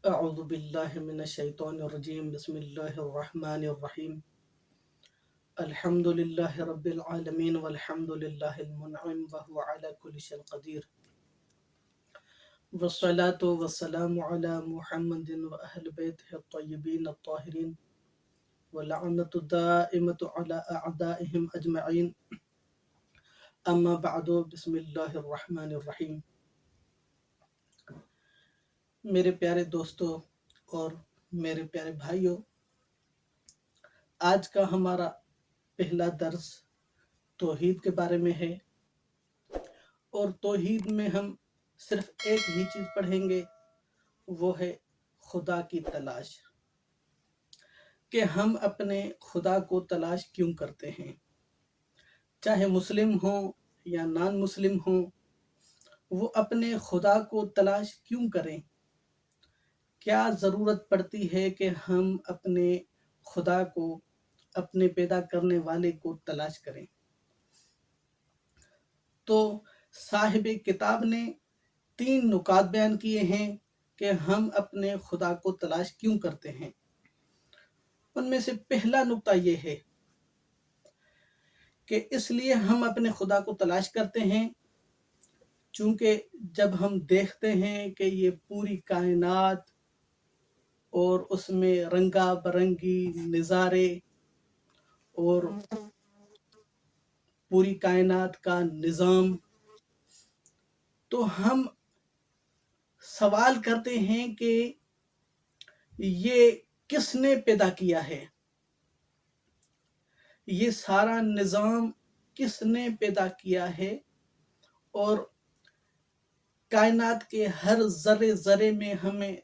اعوذ باللہ من الشیطان الرجیم بسم اللہ الرحمن الرحیم الحمد للہ رب العالمین والحمد للہ المنعم وهو على كل شيء قدیر والصلاة والسلام على محمد وأهل بيته الطيبين الطاهرين واللعنة الدائمة على أعدائهم أجمعين اما بعد بسم اللہ الرحمن الرحیم۔ میرے پیارے دوستوں اور میرے پیارے بھائیوں، آج کا ہمارا پہلا درس توحید کے بارے میں ہے، اور توحید میں ہم صرف ایک ہی چیز پڑھیں گے، وہ ہے خدا کی تلاش، کہ ہم اپنے خدا کو تلاش کیوں کرتے ہیں، چاہے مسلم ہوں یا نان مسلم ہوں، وہ اپنے خدا کو تلاش کیوں کریں؟ کیا ضرورت پڑتی ہے کہ ہم اپنے خدا کو، اپنے پیدا کرنے والے کو تلاش کریں؟ تو صاحب کتاب نے 3 نکات بیان کیے ہیں کہ ہم اپنے خدا کو تلاش کیوں کرتے ہیں۔ ان میں سے پہلا نکتہ یہ ہے کہ اس لیے ہم اپنے خدا کو تلاش کرتے ہیں چونکہ جب ہم دیکھتے ہیں کہ یہ پوری کائنات اور اس میں رنگا برنگی نظارے اور پوری کائنات کا نظام، تو ہم سوال کرتے ہیں کہ یہ کس نے پیدا کیا ہے، یہ سارا نظام کس نے پیدا کیا ہے، اور کائنات کے ہر ذرے ذرے میں ہمیں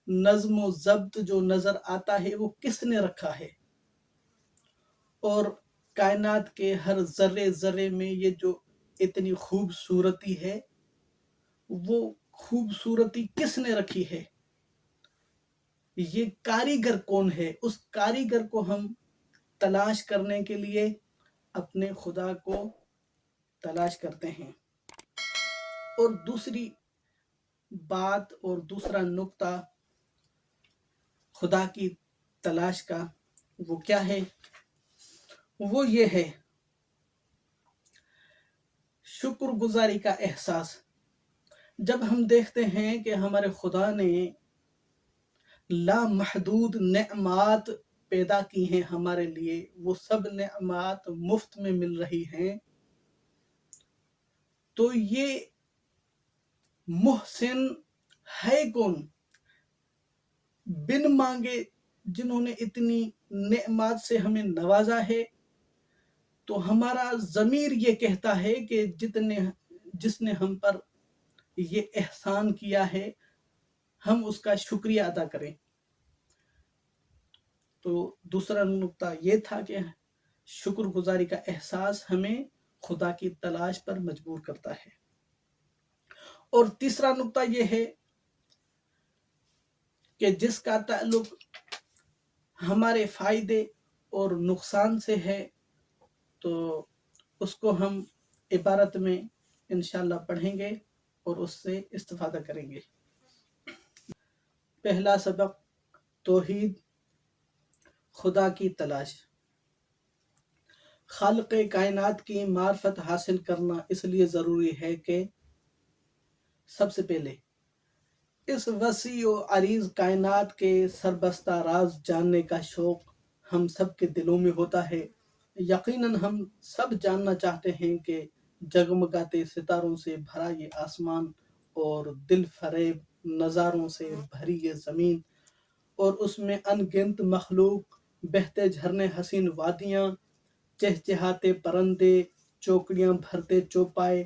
نظم و ضبط جو نظر آتا ہے وہ کس نے رکھا ہے، اور کائنات کے ہر ذرے ذرے میں یہ جو اتنی خوبصورتی ہے، وہ خوبصورتی کس نے رکھی ہے، یہ کاریگر کون ہے؟ اس کاریگر کو ہم تلاش کرنے کے لیے اپنے خدا کو تلاش کرتے ہیں۔ اور دوسری بات اور دوسرا نکتہ خدا کی تلاش کا وہ کیا ہے؟ وہ یہ ہے شکر گزاری کا احساس۔ جب ہم دیکھتے ہیں کہ ہمارے خدا نے لامحدود نعمات پیدا کی ہیں ہمارے لیے، وہ سب نعمات مفت میں مل رہی ہیں، تو یہ محسن ہے کون؟ بن مانگے جنہوں نے اتنی نعمات سے ہمیں نوازا ہے، تو ہمارا ضمیر یہ کہتا ہے کہ جس نے ہم پر یہ احسان کیا ہے، ہم اس کا شکریہ ادا کریں۔ تو دوسرا نکتہ یہ تھا کہ شکر گزاری کا احساس ہمیں خدا کی تلاش پر مجبور کرتا ہے۔ اور تیسرا نکتہ یہ ہے کہ جس کا تعلق ہمارے فائدے اور نقصان سے ہے، تو اس کو ہم عبارت میں انشاءاللہ پڑھیں گے اور اس سے استفادہ کریں گے۔ پہلا سبق توحید، خدا کی تلاش۔ خالق کائنات کی معرفت حاصل کرنا اس لیے ضروری ہے کہ سب سے پہلے اس وسیع و عریض کائنات کے سربستہ راز جاننے کا شوق ہم سب کے دلوں میں ہوتا ہے۔ یقیناً ہم سب جاننا چاہتے ہیں کہ جگمگاتے ستاروں سے بھرا یہ آسمان اور دل فریب نظاروں سے بھری یہ زمین، اور اس میں ان گنت مخلوق، بہتے جھرنے حسین وادیاں، چہچہاتے پرندے، چوکڑیاں بھرتے چوپائے،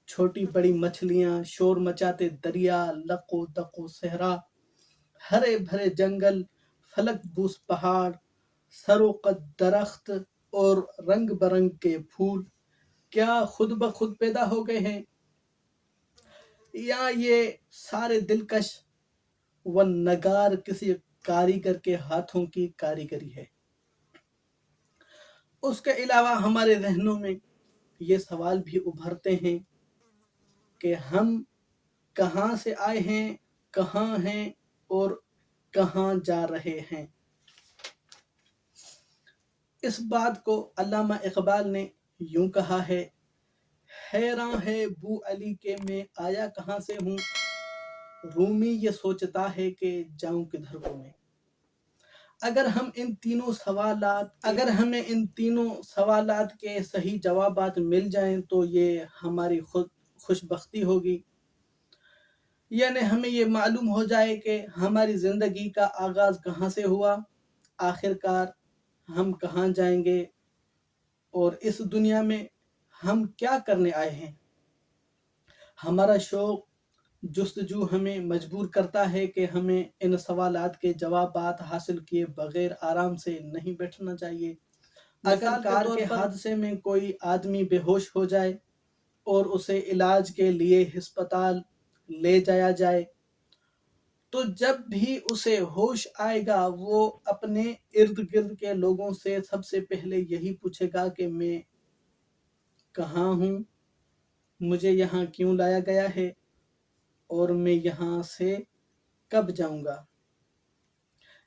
چھوٹی بڑی مچھلیاں، شور مچاتے دریا، لق و دق و صحرا، ہرے بھرے جنگل، فلک بوس پہاڑ، سر و قد درخت اور رنگ برنگ کے پھول، کیا خود بخود پیدا ہو گئے ہیں، یا یہ سارے دلکش و نگار کسی کاریگر کے ہاتھوں کی کاریگری ہے؟ اس کے علاوہ ہمارے ذہنوں میں یہ سوال بھی ابھرتے ہیں کہ ہم کہاں سے آئے ہیں، کہاں ہیں، اور کہاں جا رہے ہیں۔ اس بات کو علامہ اقبال نے یوں کہا ہے: حیراں ہے بو علی کے میں آیا کہاں سے ہوں، رومی یہ سوچتا ہے کہ جاؤں کدھر کو میں۔ اگر ہمیں ان تینوں سوالات کے صحیح جوابات مل جائیں تو یہ ہماری خود خوش بختی ہوگی، یعنی ہمیں یہ معلوم ہو جائے کہ ہماری زندگی کا آغاز کہاں سے ہوا، آخر کار ہم کہاں جائیں گے، اور اس دنیا میں ہم کیا کرنے آئے ہیں۔ ہمارا شوق جستجو ہمیں مجبور کرتا ہے کہ ہمیں ان سوالات کے جوابات حاصل کیے بغیر آرام سے نہیں بیٹھنا چاہیے۔ اگر کار کے حادثے میں کوئی آدمی بے ہوش ہو جائے اور اسے علاج کے لیے ہسپتال لے جایا جائے تو جب بھی اسے ہوش آئے گا وہ اپنے ارد گرد کے لوگوں سے سب سے پہلے یہی پوچھے گا کہ میں کہاں ہوں، مجھے یہاں کیوں لایا گیا ہے، اور میں یہاں سے کب جاؤں گا۔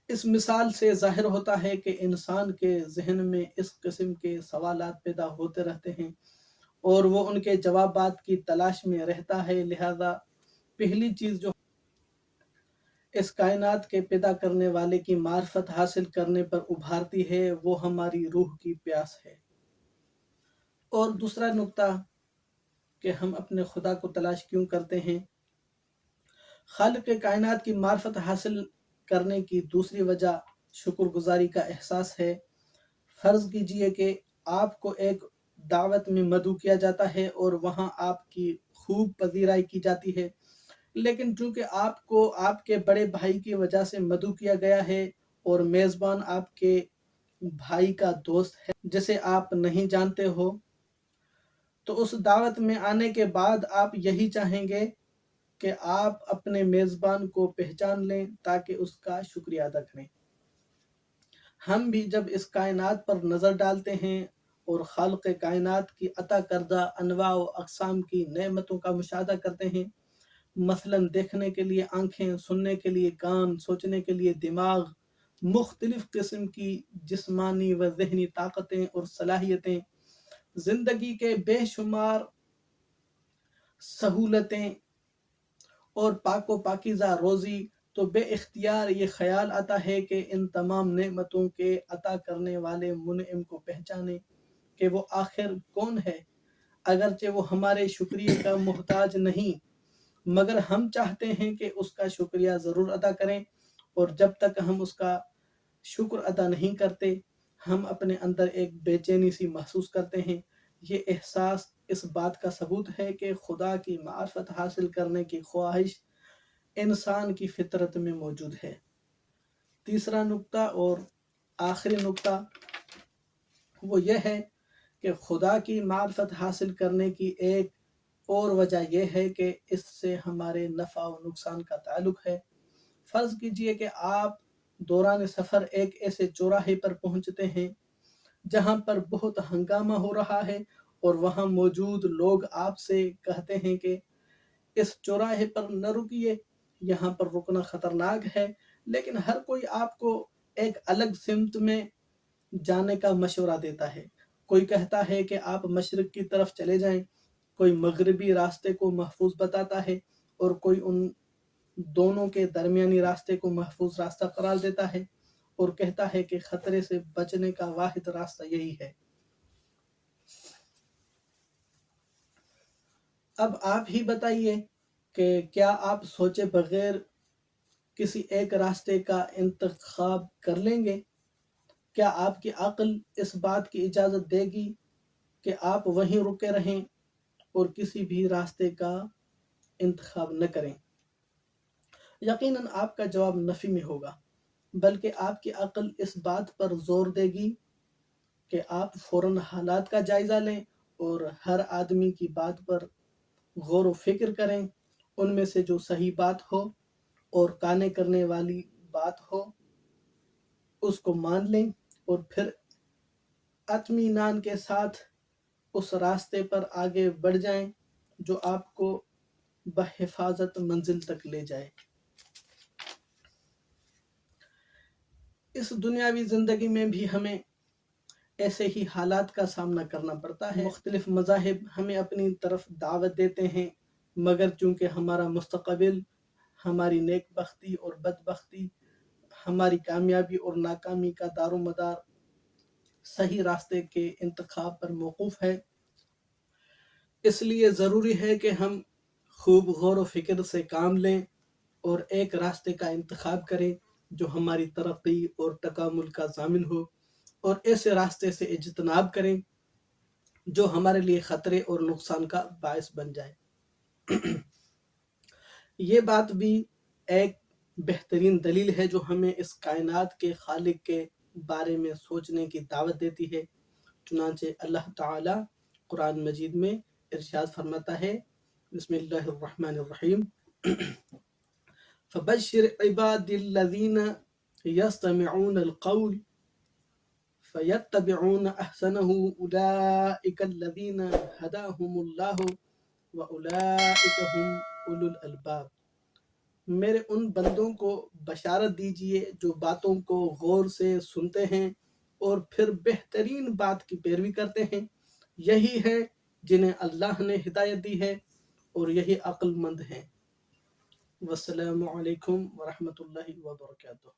اس مثال سے ظاہر ہوتا ہے کہ انسان کے ذہن میں اس قسم کے سوالات پیدا ہوتے رہتے ہیں اور وہ ان کے جوابات کی تلاش میں رہتا ہے، لہذا پہلی چیز جو اس کائنات کے پیدا کرنے والے کی معرفت حاصل کرنے پر ابھارتی ہے وہ ہماری روح کی پیاس ہے۔ اور دوسرا نکتہ کہ ہم اپنے خدا کو تلاش کیوں کرتے ہیں۔ خالق کائنات کی معرفت حاصل کرنے کی دوسری وجہ شکر گزاری کا احساس ہے۔ فرض کیجئے کہ آپ کو ایک دعوت میں مدعو کیا جاتا ہے اور وہاں آپ کی خوب پذیرائی کی جاتی ہے، لیکن چونکہ آپ کو آپ کے بڑے بھائی کی وجہ سے مدعو کیا گیا ہے اور میزبان آپ کے بھائی کا دوست ہے جسے آپ نہیں جانتے ہو، تو اس دعوت میں آنے کے بعد آپ یہی چاہیں گے کہ آپ اپنے میزبان کو پہچان لیں تاکہ اس کا شکریہ ادا کریں۔ ہم بھی جب اس کائنات پر نظر ڈالتے ہیں اور خالق کائنات کی عطا کردہ انواع و اقسام کی نعمتوں کا مشاہدہ کرتے ہیں، مثلا دیکھنے کے لیے آنکھیں، سننے کے لیے کان، سوچنے کے لیے دماغ، مختلف قسم کی جسمانی و ذہنی طاقتیں اور صلاحیتیں، زندگی کے بے شمار سہولتیں اور پاک و پاکیزہ روزی، تو بے اختیار یہ خیال آتا ہے کہ ان تمام نعمتوں کے عطا کرنے والے منعم کو پہچانیں کہ وہ آخر کون ہے، اگرچہ وہ ہمارے شکریہ کا محتاج نہیں، مگر ہم چاہتے ہیں کہ اس کا شکریہ ضرور ادا کریں، اور جب تک ہم اس کا شکر ادا نہیں کرتے ہم اپنے اندر ایک بے چینی سی محسوس کرتے ہیں۔ یہ احساس اس بات کا ثبوت ہے کہ خدا کی معرفت حاصل کرنے کی خواہش انسان کی فطرت میں موجود ہے۔ تیسرا نکتہ اور آخری نکتہ وہ یہ ہے کہ خدا کی معرفت حاصل کرنے کی ایک اور وجہ یہ ہے کہ اس سے ہمارے نفع و نقصان کا تعلق ہے۔ فرض کیجئے کہ آپ دوران سفر ایک ایسے چوراہے پر پہنچتے ہیں جہاں پر بہت ہنگامہ ہو رہا ہے اور وہاں موجود لوگ آپ سے کہتے ہیں کہ اس چوراہے پر نہ رکیے، یہاں پر رکنا خطرناک ہے، لیکن ہر کوئی آپ کو ایک الگ سمت میں جانے کا مشورہ دیتا ہے۔ کوئی کہتا ہے کہ آپ مشرق کی طرف چلے جائیں، کوئی مغربی راستے کو محفوظ بتاتا ہے، اور کوئی ان دونوں کے درمیانی راستے کو محفوظ راستہ قرار دیتا ہے اور کہتا ہے کہ خطرے سے بچنے کا واحد راستہ یہی ہے۔ اب آپ ہی بتائیے کہ کیا آپ سوچے بغیر کسی ایک راستے کا انتخاب کر لیں گے؟ کیا آپ کی عقل اس بات کی اجازت دے گی کہ آپ وہیں رکے رہیں اور کسی بھی راستے کا انتخاب نہ کریں؟ یقیناً آپ کا جواب نفی میں ہوگا، بلکہ آپ کی عقل اس بات پر زور دے گی کہ آپ فوراً حالات کا جائزہ لیں اور ہر آدمی کی بات پر غور و فکر کریں، ان میں سے جو صحیح بات ہو اور قانع کرنے والی بات ہو اس کو مان لیں، اور پھر اطمینان کے ساتھ اس راستے پر آگے بڑھ جائیں جو آپ کو بحفاظت منزل تک لے جائے۔ اس دنیاوی زندگی میں بھی ہمیں ایسے ہی حالات کا سامنا کرنا پڑتا ہے۔ مختلف مذاہب ہمیں اپنی طرف دعوت دیتے ہیں، مگر چونکہ ہمارا مستقبل، ہماری نیک بختی اور بدبختی، ہماری کامیابی اور ناکامی کا دار و مدار صحیح راستے کے انتخاب پر موقوف ہے، اس لیے ضروری ہے کہ ہم خوب غور و فکر سے کام لیں اور ایک راستے کا انتخاب کریں جو ہماری ترقی اور تکامل کا ضامن ہو، اور ایسے راستے سے اجتناب کریں جو ہمارے لیے خطرے اور نقصان کا باعث بن جائے۔ یہ بات بھی ایک بہترین دلیل ہے جو ہمیں اس کائنات کے خالق کے بارے میں سوچنے کی دعوت دیتی ہے۔ چنانچہ اللہ تعالی قرآن مجید میں ارشاد فرماتا ہے، بسم اللہ الرحمن الرحیم، فبشر عباد الذین یستمعون القول فیتبعون احسنہ اولئک الذین ہداہم اللہ واولئک هم اولو الالباب۔ میرے ان بندوں کو بشارت دیجئے جو باتوں کو غور سے سنتے ہیں اور پھر بہترین بات کی پیروی کرتے ہیں، یہی ہے جنہیں اللہ نے ہدایت دی ہے اور یہی عقل مند ہیں۔ والسلام علیکم ورحمۃ اللہ وبرکاتہ۔